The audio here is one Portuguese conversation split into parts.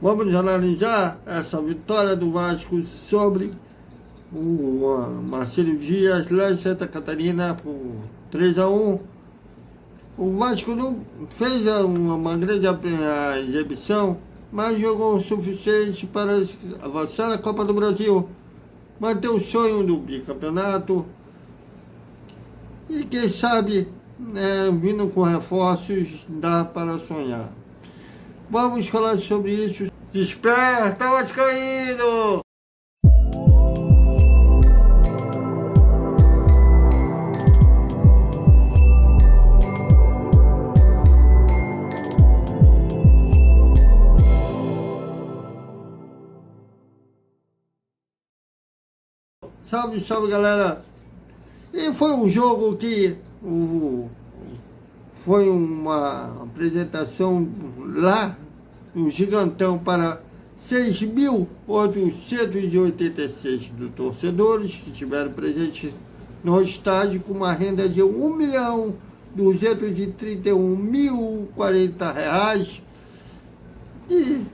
Vamos analisar essa vitória do Vasco sobre o Marcelo Dias lá em Santa Catarina por 3-1. O Vasco não fez uma grande exibição, mas jogou o suficiente para avançar na Copa do Brasil, manter o sonho do bicampeonato e, quem sabe, vindo com reforços, dá para sonhar. Vamos falar sobre isso. Desperta, Vascaíno! Salve, salve, galera! E foi um jogo que foi uma apresentação lá no Gigantão para 6.886 torcedores que estiveram presentes no estádio, com uma renda de R$1.231.040. E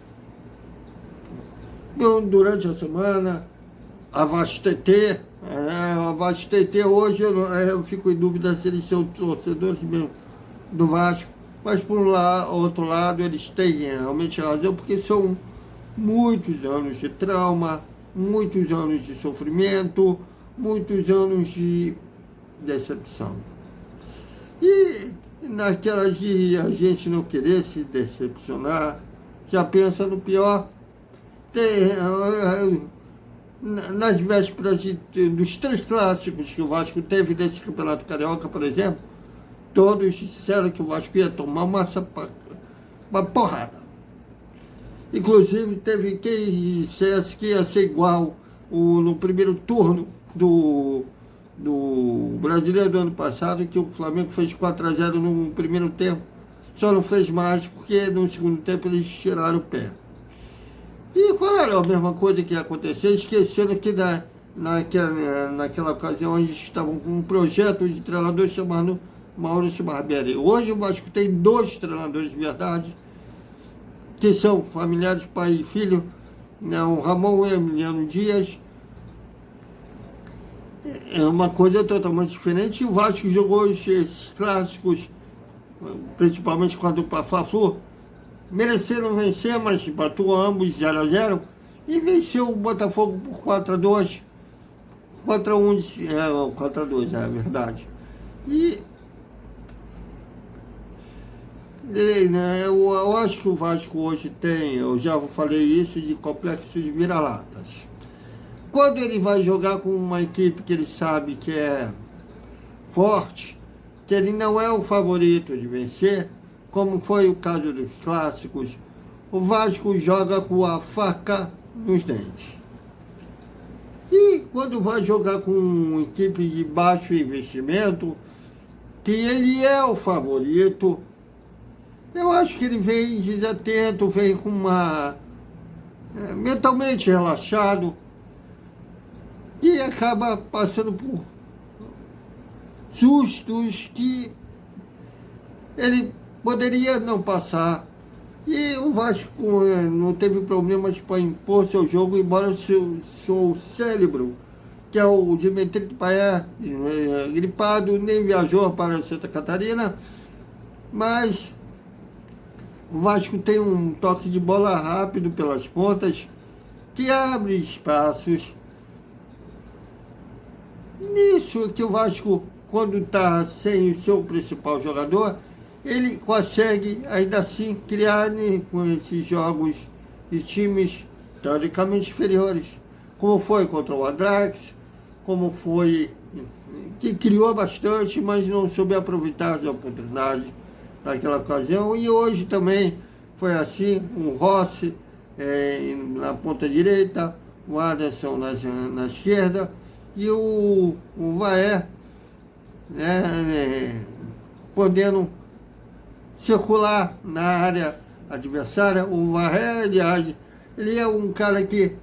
durante a semana, a VasTT, hoje eu fico em dúvida se eles são torcedores mesmo do Vasco, mas por outro lado eles têm realmente razão, porque são muitos anos de trauma, muitos anos de sofrimento, muitos anos de decepção. E naquela de a gente não querer se decepcionar, já pensa no pior. Nas vésperas dos 3 clássicos que o Vasco teve desse Campeonato Carioca, por exemplo, todos disseram que o Vasco ia tomar uma porrada. Inclusive, teve quem dissesse que ia ser igual no primeiro turno do Brasileiro do ano passado, que o Flamengo fez 4-0 no primeiro tempo. Só não fez mais porque no segundo tempo eles tiraram o pé. E falaram a mesma coisa que ia acontecer, esquecendo que naquela ocasião a gente estava com um projeto de treinador chamado Maurício Barbieri. Hoje o Vasco tem 2 treinadores de verdade, que são familiares, pai e filho, o Ramon e Emiliano Dias. É uma coisa totalmente diferente. O Vasco jogou esses clássicos, principalmente com a dupla Fla-Flu, mereceram vencer, mas bateu ambos 0-0 e venceu o Botafogo por 4-2. 4-1, 4-2, é verdade. E eu acho que o Vasco hoje tem, eu já falei isso, de complexo de vira-latas. Quando ele vai jogar com uma equipe que ele sabe que é forte, que ele não é o favorito de vencer, como foi o caso dos clássicos, o Vasco joga com a faca nos dentes. E quando vai jogar com uma equipe de baixo investimento, que ele é o favorito, eu acho que ele vem desatento, vem com mentalmente relaxado, e acaba passando por sustos que ele poderia não passar. E o Vasco não teve problemas para impor seu jogo, embora o seu cérebro, que é o Dimitri Payet, gripado, nem viajou para Santa Catarina. Mas o Vasco tem um toque de bola rápido pelas pontas, que abre espaços. Nisso que o Vasco, quando está sem o seu principal jogador, ele consegue, ainda assim, criar com esses jogos de times teoricamente inferiores, como foi contra o Adrax, como foi, que criou bastante, mas não soube aproveitar as oportunidades naquela ocasião. E hoje também foi assim, o Rossi na ponta direita, o Anderson na esquerda, e o Vaé, podendo circular na área adversária. O Vaé, aliás, ele é um cara que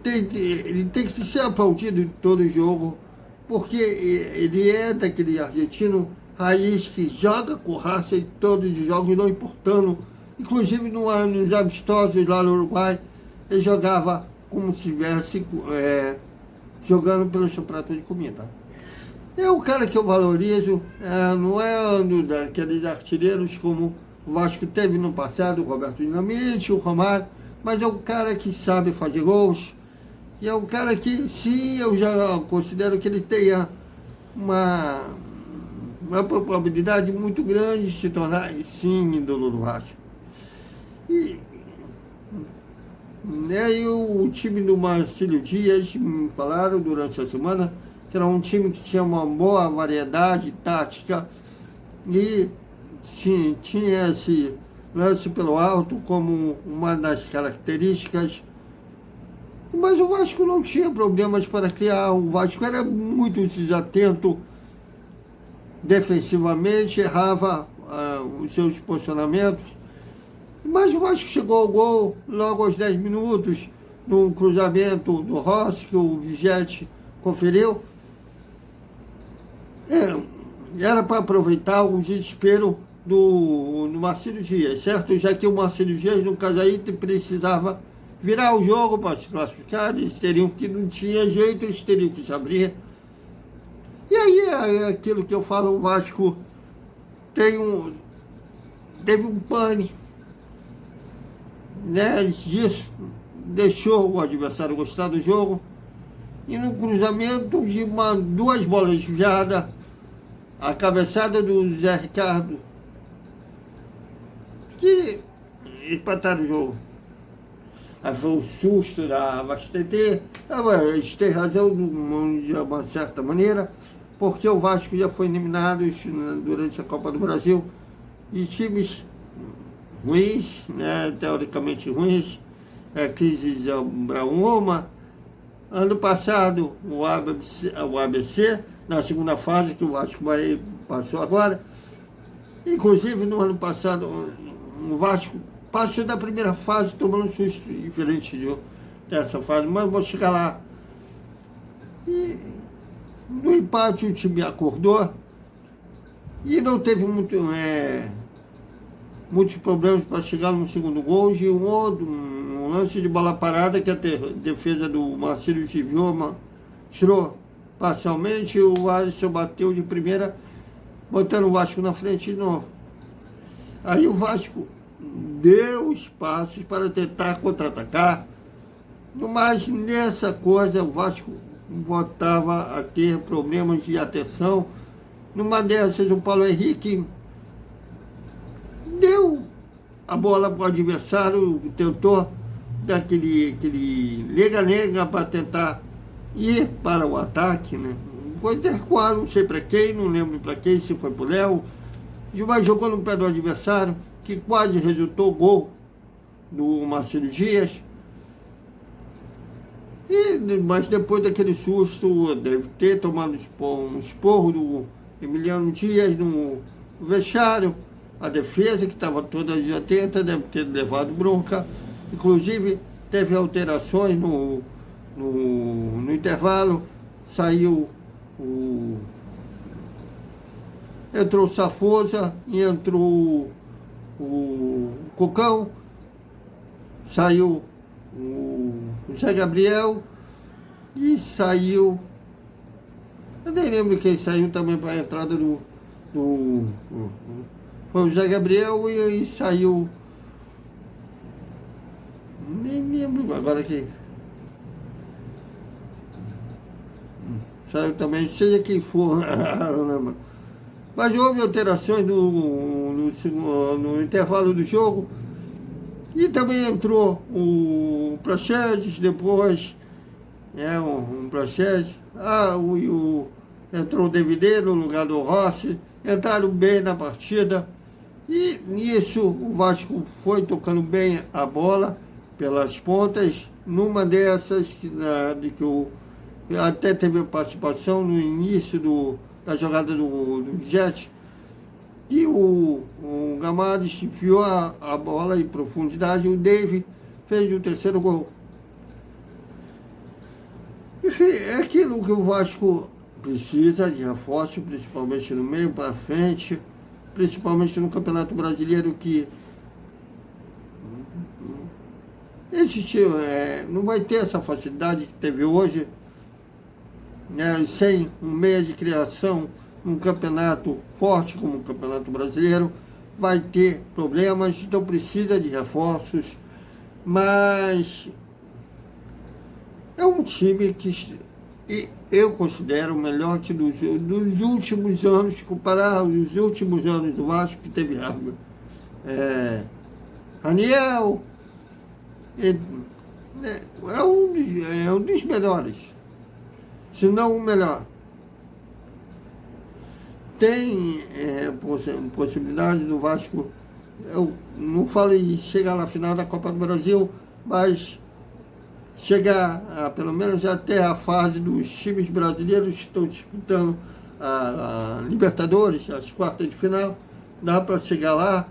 ele tem que ser aplaudido em todo jogo, porque ele é daquele argentino raiz que joga com raça em todos os jogos, não importando Inclusive nos amistosos lá no Uruguai, ele jogava como se estivesse jogando pelo seu prato de comida. É o cara que eu valorizo, não é um daqueles artilheiros como o Vasco teve no passado, o Roberto Dinamite, o Romário, mas é um cara que sabe fazer gols, e é um cara que, sim, eu já considero que ele tenha uma probabilidade muito grande de se tornar, sim, ídolo do Vasco. E o time do Marcílio Dias me falaram durante a semana que era um time que tinha uma boa variedade tática e tinha esse lance pelo alto como uma das características. Mas o Vasco não tinha problemas para criar, o Vasco era muito desatento defensivamente, errava os seus posicionamentos. Mas o Vasco chegou ao gol logo aos 10 minutos, num cruzamento do Rossi, que o Vigete conferiu. Era para aproveitar o desespero do Marcílio Dias, certo? Já que o Marcílio Dias, no caso aí, precisava virar o jogo para se classificar, eles teriam que, não tinha jeito, eles teriam que se abrir. E aí é aquilo que eu falo, o Vasco teve um pane, né, disso, deixou o adversário gostar do jogo, e no cruzamento de duas bolas desviadas, a cabeçada do Zé Ricardo, que empataram o jogo. Aí foi um susto da Vastetê, eles têm razão de uma certa maneira, porque o Vasco já foi eliminado durante a Copa do Brasil de times ruins, né, teoricamente ruins, crise de Abraoma. Ano passado, o ABC, na segunda fase, que o Vasco passou agora. Inclusive, no ano passado, o Vasco passou da primeira fase, tomando um susto diferente dessa fase, mas vou chegar lá. E no empate, o time acordou e não teve muitos problemas para chegar no segundo gol, e um lance de bola parada que a defesa do Marcílio Givioma tirou parcialmente, o Alisson bateu de primeira, botando o Vasco na frente de novo. Aí o Vasco deu espaços para tentar contra-atacar, mas nessa coisa o Vasco voltava a ter problemas de atenção. Numa dessas, o Paulo Henrique deu a bola para o adversário, tentou dar aquele lega-lega para tentar ir para o ataque, né? Foi intercoar, não sei para quem, não lembro para quem, se foi para o Léo, mas jogou no pé do adversário, que quase resultou gol do Marcílio Dias. Mas depois daquele susto, deve ter tomado um esporro do Emiliano Dias no vestiário. A defesa, que estava toda desatenta, deve ter levado bronca. Inclusive, teve alterações no intervalo. Saiu entrou o Safosa e entrou o Cocão. Saiu o Zé Gabriel e saiu... Eu nem lembro quem saiu também para a entrada foi o Zé Gabriel e saiu... Nem lembro agora quem. Saiu também, seja quem for, não lembro. Mas houve alterações no intervalo do jogo. E também entrou o Praxedes depois, um Praxedes. Entrou o DVD no lugar do Rossi. Entraram bem na partida. E nisso o Vasco foi tocando bem a bola pelas pontas. Numa dessas, de que até teve participação no início da jogada do Jet, e o Gamares enfiou a bola em profundidade, o David fez o terceiro gol. Enfim, é aquilo que o Vasco precisa de reforço, principalmente no meio para frente, principalmente no Campeonato Brasileiro, que esse time não vai ter essa facilidade que teve hoje, né, sem um meio de criação, um campeonato forte como o Campeonato Brasileiro, vai ter problemas, então precisa de reforços, mas é um time que eu considero melhor que dos últimos anos, comparar os últimos anos do Vasco, que teve Raniel, é um dos melhores, se não o melhor. Tem possibilidade do Vasco, eu não falo em chegar na final da Copa do Brasil, mas chegar pelo menos até a fase dos times brasileiros que estão disputando a Libertadores, as quartas de final, dá para chegar lá,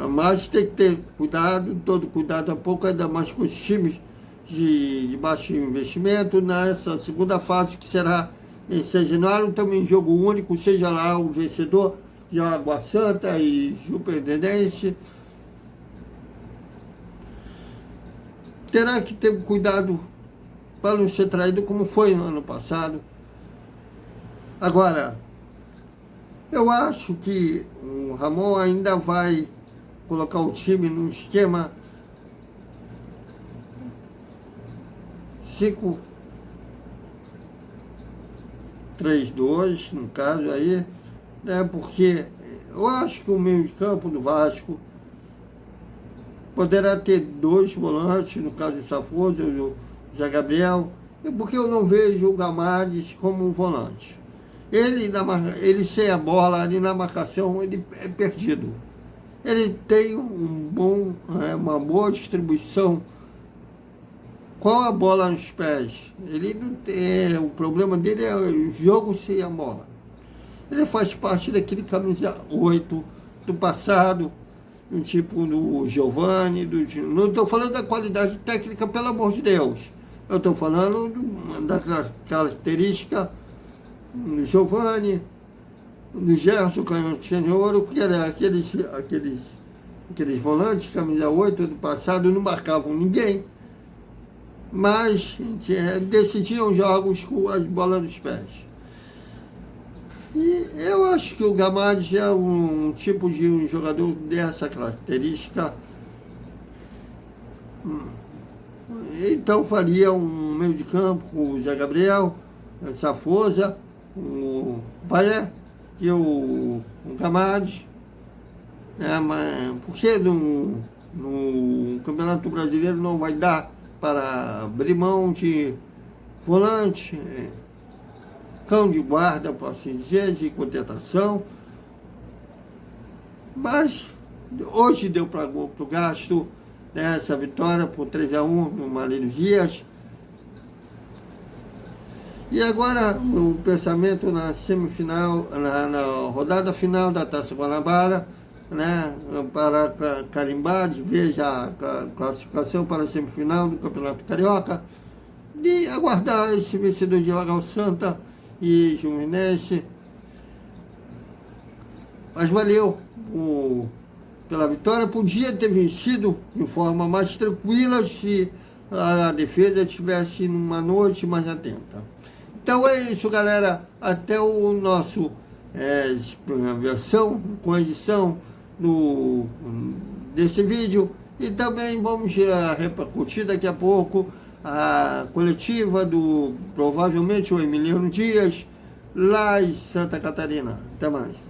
mas tem que ter cuidado, todo cuidado a pouco, ainda mais com os times de baixo investimento, nessa segunda fase que será em São Januário, também jogo único, seja lá o vencedor de Água Santa e Superintendência. Terá que ter cuidado para não ser traído como foi no ano passado. Agora, eu acho que o Ramon ainda vai colocar o time no esquema 5-3-2, no caso aí, né, porque eu acho que o meio de campo do Vasco poderá ter 2 volantes, no caso do Safoso e o Zé Gabriel, porque eu não vejo o Gamades como um volante. Ele sem a bola, ali na marcação, ele é perdido. Ele tem uma boa distribuição com a bola nos pés. Ele não tem, o problema dele é o jogo sem a bola. Ele faz parte daquele camisa 8 do passado, do tipo do Giovani, não estou falando da qualidade técnica, pelo amor de Deus. Eu estou falando da característica do Giovani, do Gerson Canhoto Senhor, que era aqueles volantes, camisa 8 do passado, não marcavam ninguém, mas decidiam jogos com as bolas nos pés. E eu acho que o Gamades é um tipo de um jogador dessa característica. Então faria um meio de campo com o Zé Gabriel, o Safosa, o Baé e o Gamades. Porque no Campeonato Brasileiro não vai dar para abrir mão de volante, cão de guarda, posso dizer, de contentação. Mas hoje deu para o gasto, né, essa vitória por 3-1 no Marino Dias. E agora o pensamento na semifinal, na rodada final da Taça Guanabara, né, para carimbar de vez a classificação para a semifinal do Campeonato Carioca, de aguardar esse vencedor de Lagoa Santa e Juminense. Mas valeu pela vitória. Podia ter vencido de forma mais tranquila se a defesa estivesse numa noite mais atenta. Então é isso, galera. Até o nosso versão com edição desse vídeo. E também vamos repercutir daqui a pouco a coletiva do, provavelmente, o Emiliano Dias, lá em Santa Catarina. Até mais.